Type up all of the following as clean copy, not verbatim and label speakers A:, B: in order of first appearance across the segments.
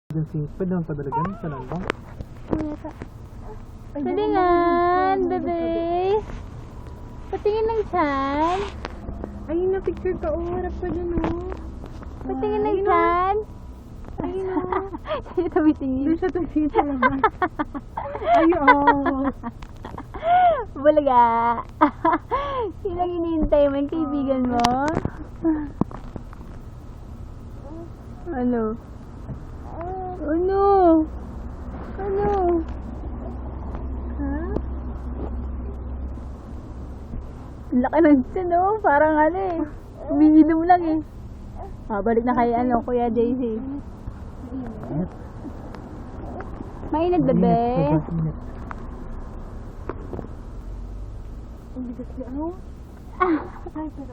A: Pwede naman padalagan sa landang.
B: Salingan, bebe. Patingin ng tiyan.
C: Ayun na, picture ka. Oh, harap ka dun, oh.
B: Patingin ng tiyan.
C: Ayun, oh.
B: Sa'yo tumitingin.
C: Doon siya tumingin sa labas. Ayun, oh.
B: Bulaga. Sinang hinihintay mo yung kaibigan mo? Ano? Ano? Ano? Ha? Ang laki ng tiyan, oh. Parang ano eh. Umiinom lang eh. Balik na kay ano, Kuya JC. Mainit, bebe.
A: Init.
C: Ang bigas niya, ano? Ay, pero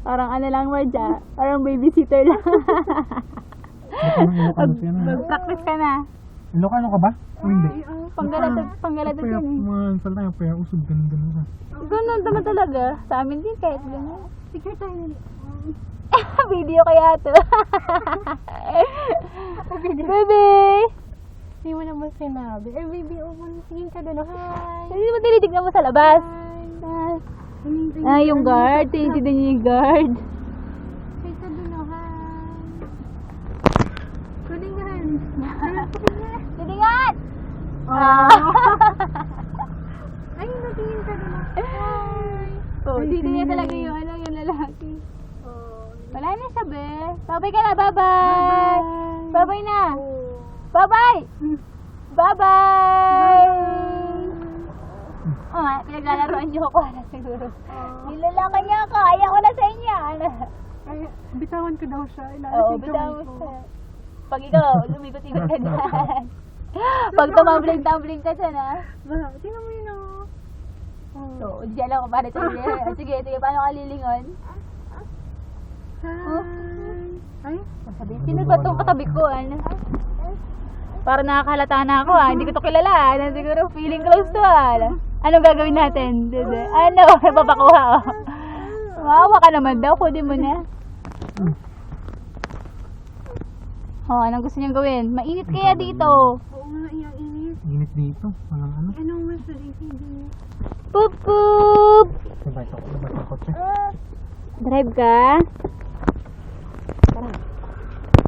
B: Parang ano lang, Marja. Parang babysitter lang.
A: Ilocano siya na.
B: Mag-practice ka na.
A: Ilocano ka ba? O hindi?
B: Panggalatod
A: Kaya
B: yun eh.
A: mga salta yung kaya usog ganun ka.
B: Ganun naman talaga. Sa amin din kahit ganun.
C: picture tayo na.
B: Video kaya to. Bebe!
C: Hindi mo naman sinabi. Eh, baby, oh, tingin ka dun, oh. Hi.
B: Hindi mo tinitignan mo sa labas.
C: Hi.
B: Yung guard. Tinitignan niyo yung guard.
C: Hi ka dun, oh. Hi. Kulingan.
B: Titingan!
C: Ay, natingin ka dun, oh. Hi.
B: Oh, titignan talaga yung ano, yung lalaki. Wala na siya, be. Babay ka na, bye-bye. Babay na. Bye-bye. Bye-bye. Oh, pinaglalaroan niyo ako na siguro. Nilalaki niya ako. Ayaw ko na sa inyo. Ano?
C: Ay, bitawan ko daw siya.
B: Oo, bitawan mo siya. Pag ikaw, lumikot-ikot ka dyan. Pag tumambling-tumbling ka dyan, ha?
C: Tingnan mo yun, oh.
B: So, diyan lang ako para sa inyo. Sige, paano ka lilingon?
C: Hi. Ay,
B: Sabi, sino ba itong katabi ko? Ano? Para nakakahalata na ako, ha? Hindi ko ito kilala. Ano, siguro feeling close to, ha? Anong gagawin natin? Ano? Papakuha, oh. Maawa ka naman daw. Kunin mo na. Oh, anong gusto niyang gawin? Mainit kaya dito.
C: oo nga, iinit.
A: Init dito. Walang ano.
C: Anong wish na rin?
B: Poop poop!
A: Sabay sa kotse.
B: Drive ka?